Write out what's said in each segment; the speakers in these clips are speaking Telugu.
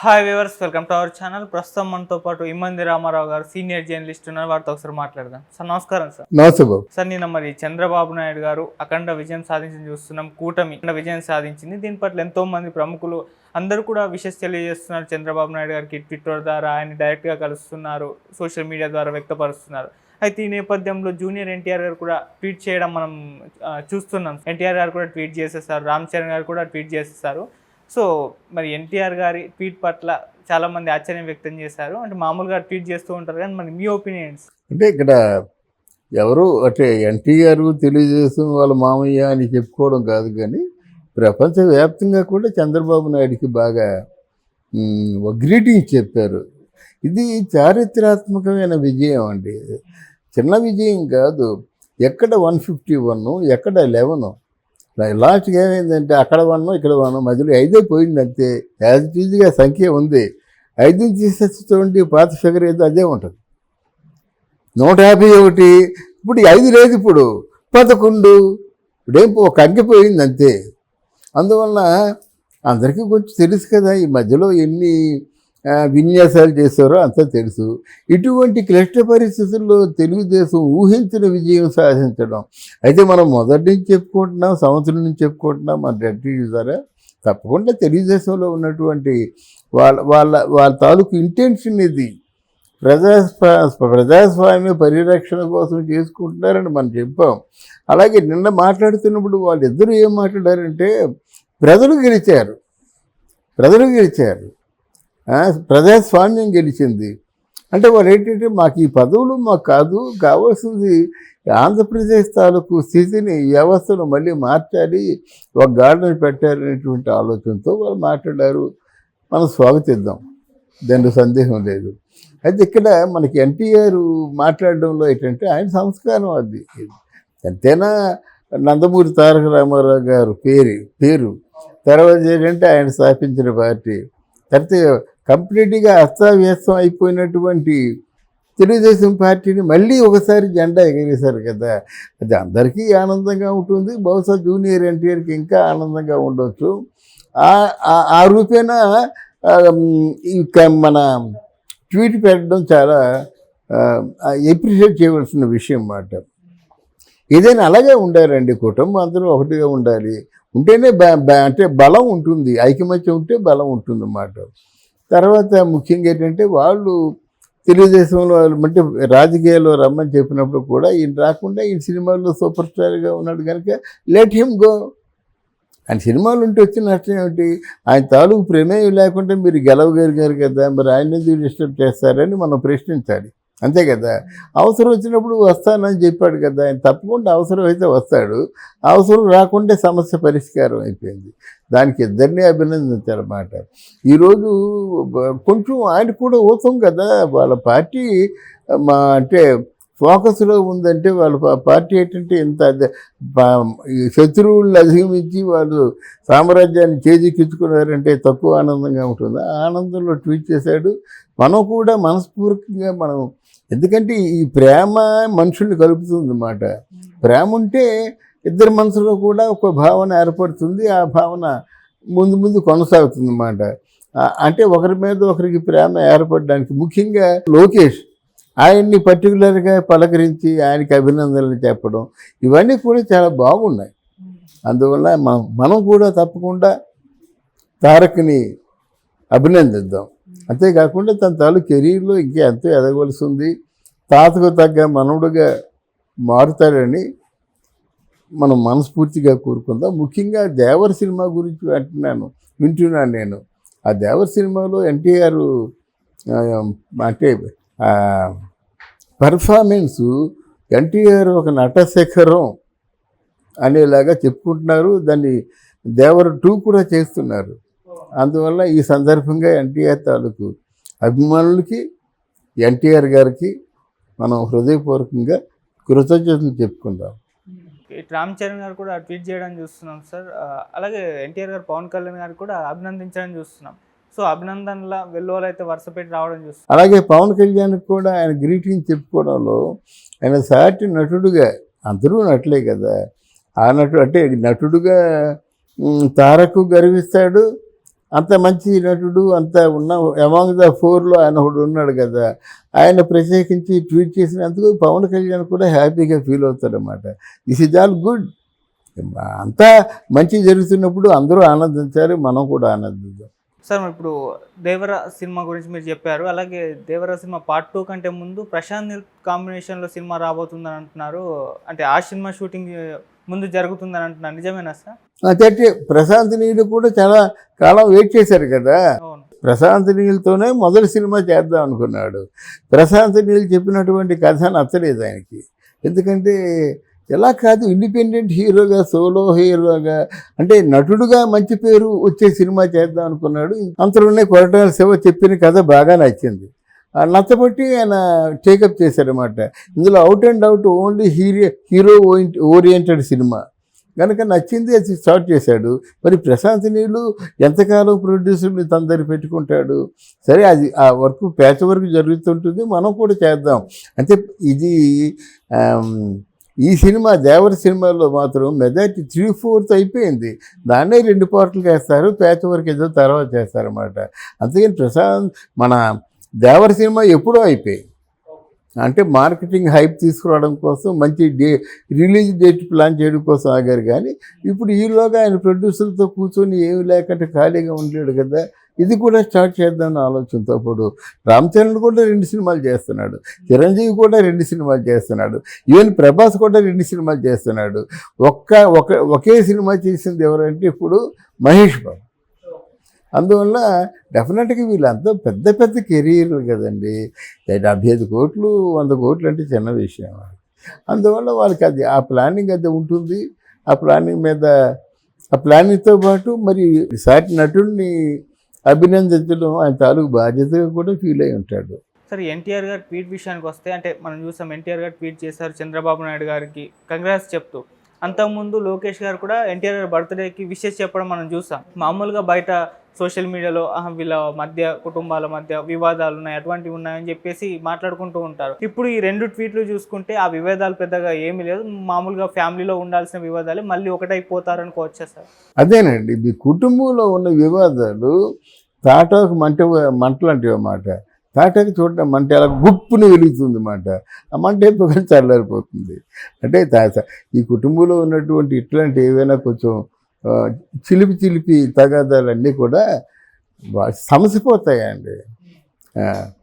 Hi viewers, welcome to our channel. ప్రస్తుతం మనతో పాటు ఇమ్మంది రామారావు గారు సీనియర్ జర్నలిస్ట్ ఉన్నారు. వారితో ఒకసారి మాట్లాడదాం. సార్ నమస్కారం. సార్ నమస్తే బాబు. సార్, నిన్న మరి చంద్రబాబు నాయుడు గారు అఖండ విజయం సాధించింది చూస్తున్నాం. కూటమి అఖండ విజయం సాధించింది. దీని పట్ల ఎంతో మంది ప్రముఖులు అందరూ కూడా విషెస్ తెలియజేస్తున్నారు. చంద్రబాబు నాయుడు గారికి ట్విట్టర్ ద్వారా ఆయన డైరెక్ట్గా కలుస్తున్నారు, సోషల్ మీడియా ద్వారా వ్యక్తపరుస్తున్నారు. అయితే ఈ నేపథ్యంలో జూనియర్ ఎన్టీఆర్ గారు కూడా ట్వీట్ చేయడం మనం చూస్తున్నాం. ఎన్టీఆర్ గారు కూడా ట్వీట్ చేసేసారు, రామ్ చరణ్ గారు కూడా ట్వీట్ చేసేసారు. సో మరి ఎన్టీఆర్ గారి ట్వీట్ పట్ల చాలామంది ఆశ్చర్యం వ్యక్తం చేశారు. అంటే మామూలుగా ట్వీట్ చేస్తూ ఉంటారు, కానీ మరి మీ ఒపీనియన్స్? అంటే ఇక్కడ ఎవరు అంటే ఎన్టీఆర్ తెలుగుదేశం వాళ్ళ మామయ్య అని చెప్పుకోవడం కాదు, కానీ ప్రపంచవ్యాప్తంగా కూడా చంద్రబాబు నాయుడికి బాగా గ్రీటింగ్ చెప్పారు. ఇది చారిత్రాత్మకమైన విజయం అండి, చిన్న విజయం కాదు. ఎక్కడ 151, ఎక్కడ 11. లాస్ట్కి ఏమైందంటే అక్కడ 1 ఇక్కడ 1 మధ్యలో 5 పోయింది అంతే. యాజ్ ఇట్ ఈజ్గా సంఖ్య ఉంది. 5 తీసేసి చూడండి, పాత ఫిగర్ ఏదో అదే ఉంటుంది, 151. ఇప్పుడు 5 లేదు, ఇప్పుడు 11. ఇప్పుడేం ఒక అంకిపోయింది అంతే. అందువల్ల అందరికీ కొంచెం తెలుసు కదా, ఈ మధ్యలో ఎన్ని విన్యాసాలు చేశారో అంతా తెలుసు. ఇటువంటి క్లిష్ట పరిస్థితుల్లో తెలుగుదేశం ఊహించిన విజయం సాధించడం అయితే మనం మొదటి నుంచి చెప్పుకుంటున్నాం, సంవత్సరం నుంచి చెప్పుకుంటున్నాం. మన రెడ్డి ద్వారా తప్పకుండా తెలుగుదేశంలో ఉన్నటువంటి వాళ్ళ తాలూకు ఇంటెన్షన్ ఇది ప్రజాస్వామ్య పరిరక్షణ కోసం చేసుకుంటున్నారని మనం చెప్పాం. అలాగే నిన్న మాట్లాడుతున్నప్పుడు వాళ్ళిద్దరూ ఏం మాట్లాడారంటే ప్రజలు గెలిచారు, ప్రజాస్వామ్యం గెలిచింది. అంటే వాళ్ళు ఏంటంటే మాకు ఈ పదవులు మాకు కాదు, కావాల్సింది ఆంధ్రప్రదేశ్ తాలూకు స్థితిని, వ్యవస్థను మళ్ళీ మార్చాలి, ఒక గార్డెన్ పెట్టాలనేటువంటి ఆలోచనతో వాళ్ళు మాట్లాడారు. మనం స్వాగతిద్దాం, దాంట్లో సందేహం లేదు. అయితే ఇక్కడ మనకి ఎన్టీఆర్ మాట్లాడడంలో ఏంటంటే ఆయన సంస్కారం అది. ఎంతైనా నందమూరి తారక రామారావు గారు పేరు తర్వాత ఏంటంటే ఆయన స్థాపించిన పార్టీ, తర్వాత కంప్లీట్గా అస్తావ్యస్తం అయిపోయినటువంటి తెలుగుదేశం పార్టీని మళ్ళీ ఒకసారి జెండా ఎగరేశారు కదా. అది అందరికీ ఆనందంగా ఉంటుంది. బహుశా జూనియర్ ఎన్టీఆర్కి ఇంకా ఆనందంగా ఉండొచ్చు. ఆ రూపేణా మన ట్వీట్ పెట్టడం చాలా ఎప్రిషియేట్ చేయవలసిన విషయం అన్నమాట. ఏదైనా అలాగే ఉండాలండి, కుటుంబం అందరూ ఒకటిగా ఉండాలి. ఉంటేనే అంటే బలం ఉంటుంది, ఐకమత్యం ఉంటే బలం ఉంటుంది అన్నమాట. తర్వాత ముఖ్యంగా ఏంటంటే వాళ్ళు తెలుగుదేశంలో అంటే రాజకీయాల్లో రమ్మని చెప్పినప్పుడు కూడా ఈయన రాకుండా ఈయన సినిమాల్లో సూపర్ స్టార్గా ఉన్నాడు కనుక లెట్ హిమ్ గో. ఆయన సినిమాలు ఉంటే వచ్చిన నష్టం ఏమిటి? ఆయన తాలూకు ప్రమేయం లేకుండా మీరు గెలవగలిగారు కదా, మరి ఆయన ఎందుకు డిస్టర్బ్ చేస్తారని మనం ప్రశ్నించాలి, అంతే కదా. అవసరం వచ్చినప్పుడు వస్తానని చెప్పాడు కదా ఆయన, తప్పకుండా అవసరం అయితే వస్తాడు. అవసరం రాకుంటే సమస్య పరిష్కారం అయిపోయింది. దానికి ఇద్దరినీ అభినందించారన్నమాట. ఈరోజు కొంచెం ఆయన కూడా ఊతం కదా, వాళ్ళ పార్టీ అంటే ఫోకస్లో ఉందంటే వాళ్ళ పార్టీ ఏంటంటే ఇంత శత్రువులను అధిగమించి వాళ్ళు సామ్రాజ్యాన్ని చేజిక్కించుకున్నారంటే తక్కువ ఆనందంగా ఉంటుంది. ఆ ఆనందంలో ట్వీట్ చేశాడు. మనం కూడా మనస్ఫూర్తిగా ఎందుకంటే ఈ ప్రేమ మనుషుల్ని కలుపుతుంది అన్నమాట. ప్రేమ ఉంటే ఇద్దరి మనసులో కూడా ఒక భావన ఏర్పడుతుంది, ఆ భావన ముందు కొనసాగుతుంది అన్నమాట. అంటే ఒకరి మీద ఒకరికి ప్రేమ ఏర్పడడానికి ముఖ్యంగా లోకేష్ ఆయన్ని పర్టికులర్గా పలకరించి ఆయనకి అభినందనలు చెప్పడం, ఇవన్నీ కూడా చాలా బాగున్నాయి. అందువల్ల మనం కూడా తప్పకుండా తారక్ని అభినందిద్దాం. అంతేకాకుండా తన తాలూకు కెరీర్లో ఇంకా ఎంతో ఎదగవలసి ఉంది. తాతకు తగ్గ మనవుడుగా మారుతాడని మనం మనస్ఫూర్తిగా కోరుకుందాం. ముఖ్యంగా దేవర సినిమా గురించి వింటున్నాను నేను. ఆ దేవర సినిమాలో ఎన్టీఆర్ అంటే పర్ఫార్మెన్సు ఎన్టీఆర్ ఒక నటశేఖరం అనేలాగా చెప్పుకుంటున్నారు. దాన్ని దేవర 2 కూడా చేస్తున్నారు. అందువల్ల ఈ సందర్భంగా ఎన్టీఆర్ తాలూకు అభిమానులకి, ఎన్టీఆర్ గారికి మనం హృదయపూర్వకంగా కృతజ్ఞతలు చెప్పుకుందాం. రామ్ చరణ్ గారు కూడా ట్వీట్ చేయడం చూస్తున్నాం సార్. అలాగే ఎన్టీఆర్ గారు పవన్ కళ్యాణ్ గారు కూడా అభినందించడం చూస్తున్నాం. సో అభినందనల వెల్లువలు అయితే వరుస పెట్టి రావడం చూస్తున్నాం. అలాగే పవన్ కళ్యాణ్కి కూడా ఆయన గ్రీటింగ్ చెప్పుకోవడంలో ఆయన సాటి నటుడుగా, అందరూ నటులే కదా, ఆ అంటే నటుడుగా తారక్ గర్విస్తాడు, అంత మంచి నటుడు, అంత ఉన్న అమాంగ్ ద ఫోర్లో ఆయన ఒకడు ఉన్నాడు కదా, ఆయన ప్రత్యేకించి ట్వీట్ చేసినందుకు పవన్ కళ్యాణ్ కూడా హ్యాపీగా ఫీల్ అవుతారన్నమాట. This is all good. అంతా మంచి జరుగుతున్నప్పుడు అందరూ ఆనందించాలి, మనం కూడా ఆనందిద్దాం. సార్ ఇప్పుడు దేవర సినిమా గురించి మీరు చెప్పారు. అలాగే దేవర సినిమా పార్ట్ 2 కంటే ముందు ప్రశాంత్ నీల్ కాంబినేషన్లో సినిమా రాబోతుందని అంటున్నారు. అంటే ఆ సినిమా షూటింగ్ ముందు జరుగుతుందని అంటున్నారు, నిజమేనా సార్? అంటే ప్రశాంత్ నీల్ కూడా చాలా కాలం వెయిట్ చేశారు కదా. అవును. ప్రశాంత్ నీల్తోనే మొదటి సినిమా చేద్దాం అనుకున్నాడు. ప్రశాంత్ నీల్ చెప్పినటువంటి కథ నచ్చలేదు ఆయనకి. ఎందుకంటే ఎలా కాదు, ఇండిపెండెంట్ హీరోగా, సోలో హీరోగా, అంటే నటుడుగా మంచి పేరు వచ్చే సినిమా చేద్దాం అనుకున్నాడు. అంతలోనే కొరటాల శివ చెప్పిన కథ బాగా నచ్చింది. నచ్చబట్టి ఆయన టేకప్ చేశారన్నమాట. ఇందులో out and out only hero oriented cinema కనుక నచ్చింది, అది స్టార్ట్ చేశాడు. మరి ప్రశాంత్ నీళ్ళు ఎంతకాలం ప్రొడ్యూసర్ని తన దగ్గర పెట్టుకుంటాడు. సరే, అది ఆ వర్క్ ప్యాచ్ వర్క్ జరుగుతుంటుంది, మనం కూడా చేద్దాం. అంటే ఇది ఈ సినిమా దేవర సినిమాలో మాత్రం మెజారిటీ 3/4 అయిపోయింది. దాన్నే 2 పార్ట్లు వేస్తారు, ప్యాచ్ వర్క్ ఏదో తర్వాత చేస్తారన్నమాట. అందుకని మన దేవర సినిమా ఎప్పుడో అయిపోయింది. అంటే మార్కెటింగ్ హైప్ తీసుకురావడం కోసం, మంచి రిలీజ్ డేట్ ప్లాన్ చేయడం కోసం ఆగారు. కానీ ఇప్పుడు ఈలోగా ఆయన ప్రొడ్యూసర్తో కూర్చొని ఏమి లేకంటే ఖాళీగా ఉండలేడు కదా, ఇది కూడా స్టార్ట్ చేద్దామన్న ఆలోచనతో. అప్పుడు రామ్ చరణ్ కూడా 2 సినిమాలు చేస్తున్నాడు, చిరంజీవి కూడా 2 సినిమాలు చేస్తున్నాడు, ఈవెన్ ప్రభాస్ కూడా 2 సినిమాలు చేస్తున్నాడు. ఒకే సినిమా చేసింది ఎవరంటే ఇప్పుడు మహేష్ బాబు. అందువల్ల డెఫినెట్గా వీళ్ళంతా పెద్ద పెద్ద కెరీర్లు కదండి. 75 కోట్లు 100 కోట్లు అంటే చిన్న విషయం. అందువల్ల వాళ్ళకి అది ఆ ప్లానింగ్ అది ఉంటుంది. ఆ ప్లానింగ్తో పాటు మరి సాటి నటుడిని అభినందించడం ఆయన తాలూకు బాధ్యతగా కూడా ఫీల్ అయి ఉంటాడు. సరే, ఎన్టీఆర్ గారు ట్వీట్ విషయానికి వస్తే, అంటే మనం చూసాం ఎన్టీఆర్ గారు ట్వీట్ చేశారు చంద్రబాబు నాయుడు గారికి కంగ్రాట్స్ చెప్తూ. అంతకుముందు లోకేష్ గారు కూడా ఎన్టీఆర్ గారి బర్త్డేకి విషెస్ చెప్పడం మనం చూసాం. మామూలుగా బయట సోషల్ మీడియాలో వీళ్ళ మధ్య, కుటుంబాల మధ్య వివాదాలు ఉన్నాయి, అటువంటివి ఉన్నాయని చెప్పేసి మాట్లాడుకుంటూ ఉంటారు. ఇప్పుడు ఈ 2 ట్వీట్లు చూసుకుంటే ఆ వివాదాలు పెద్దగా ఏమీ లేదు, మామూలుగా ఫ్యామిలీలో ఉండాల్సిన వివాదాలు మళ్ళీ ఒకటైపోతారనుకోవచ్చా సార్? అదేనండి, మీ కుటుంబంలో ఉన్న వివాదాలు తాటాకు మంటలాంటివి అన్నమాట. తాటాకు చూడటం మంట అలా గుప్పుని వెలుగుతుంది అన్నమాట. ఆ మంట అయిపోయి చల్లారిపోతుంది. అంటే ఈ కుటుంబంలో ఉన్నటువంటి ఇట్లాంటి ఏవైనా కొంచెం చిలిపి తగాదాలన్నీ కూడా సమసిపోతాయండి.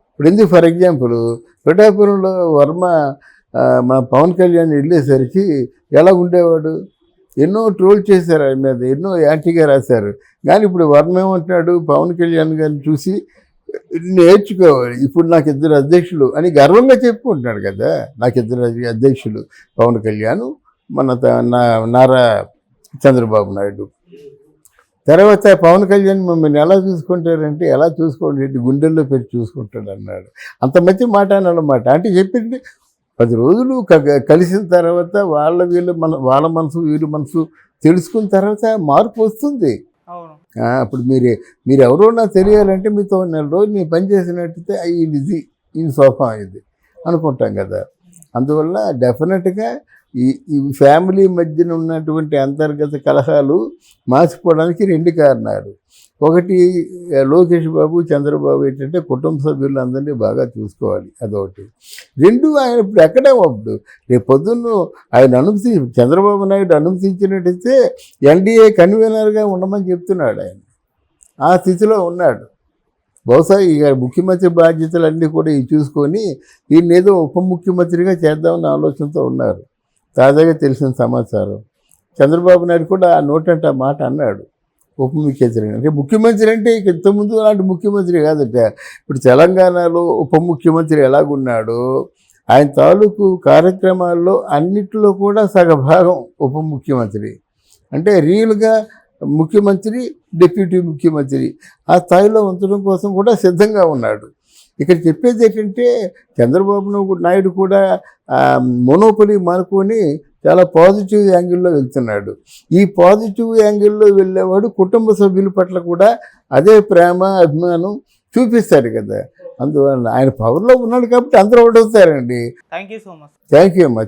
ఇప్పుడు ఎందుకు, ఫర్ ఎగ్జాంపుల్ పిఠాపురంలో వర్మ మన పవన్ కళ్యాణ్ వెళ్ళేసరికి ఎలా ఉండేవాడు, ఎన్నో ట్రోల్ చేశారు ఆయన మీద, ఎన్నో యాంటీగా రాశారు. కానీ ఇప్పుడు వర్మ ఏమంటున్నాడు, పవన్ కళ్యాణ్ గారిని చూసి నేర్చుకోవాలి, ఇప్పుడు నాకు 2 అధ్యక్షులు అని గర్వంగా చెప్పుకుంటున్నాడు కదా. నాకు 2 అధ్యక్షులు, పవన్ కళ్యాణ్, మన నారా చంద్రబాబు నాయుడు. తర్వాత పవన్ కళ్యాణ్ మమ్మల్ని ఎలా చూసుకుంటారంటే, ఎలా చూసుకోండి, గుండెల్లో పెట్టి చూసుకుంటాడు అన్నాడు. అంత మంచి మాట అన్నమాట. అంటే చెప్పింది 10 రోజులు కలిసిన తర్వాత వాళ్ళ మనసు వీళ్ళ మనసు తెలుసుకున్న తర్వాత మార్పు వస్తుంది. ఇప్పుడు మీరు ఎవరో నాకు తెలియాలంటే మీతో 4 రోజులు నేను పనిచేసినట్టయితే ఈ సోఫా ఇది అనుకుంటాం కదా. అందువల్ల డెఫినెట్గా ఈ ఫ్యామిలీ మధ్యన ఉన్నటువంటి అంతర్గత కలహాలు మాసిపోవడానికి 2 కారణాలు. ఒకటి, లోకేష్ బాబు చంద్రబాబు ఏంటంటే కుటుంబ సభ్యులందరినీ బాగా చూసుకోవాలి, అదొకటి. 2, ఆయన ఇప్పుడు ఎక్కడే అప్పుడు రేపు పొద్దున్న ఆయన చంద్రబాబు నాయుడు అనుమతించినట్టయితే ఎన్డీఏ కన్వీనర్గా ఉండమని చెప్తున్నాడు. ఆయన ఆ స్థితిలో ఉన్నాడు. బహుశా ఇక ముఖ్యమంత్రి బాధ్యతలన్నీ కూడా చూసుకొని ఈయన ఏదో ఉప ముఖ్యమంత్రిగా చేద్దామన్న ఆలోచనతో ఉన్నారు. తాజాగా తెలిసిన సమాచారం, చంద్రబాబు నాయుడు కూడా ఆ నోటంట మాట అన్నాడు, ఉప ముఖ్యమంత్రి. అంటే ముఖ్యమంత్రి అంటే ఇక ఇంతకుముందు అలాంటి ముఖ్యమంత్రి కాదట. ఇప్పుడు తెలంగాణలో ఉప ముఖ్యమంత్రి ఎలాగున్నాడో ఆయన తాలూకు కార్యక్రమాల్లో అన్నిటిలో కూడా సగభాగం ఉప ముఖ్యమంత్రి. అంటే రియల్గా ముఖ్యమంత్రి, డిప్యూటీ ముఖ్యమంత్రి ఆ స్థాయిలో ఉంచడం కోసం కూడా సిద్ధంగా ఉన్నాడు. ఇక్కడ చెప్పేది ఏంటంటే చంద్రబాబు నాయుడు కూడా మోనోపలి మానుకొని చాలా పాజిటివ్ యాంగిల్లో వెళ్తున్నాడు. ఈ పాజిటివ్ యాంగిల్లో వెళ్ళేవాడు కుటుంబ సభ్యుల పట్ల కూడా అదే ప్రేమ అభిమానం చూపిస్తాడు కదా. అందువల్ల ఆయన పవర్లో ఉన్నాడు కాబట్టి అందరూ ఒకటవుతారండి. Thank you so much. Thank you much.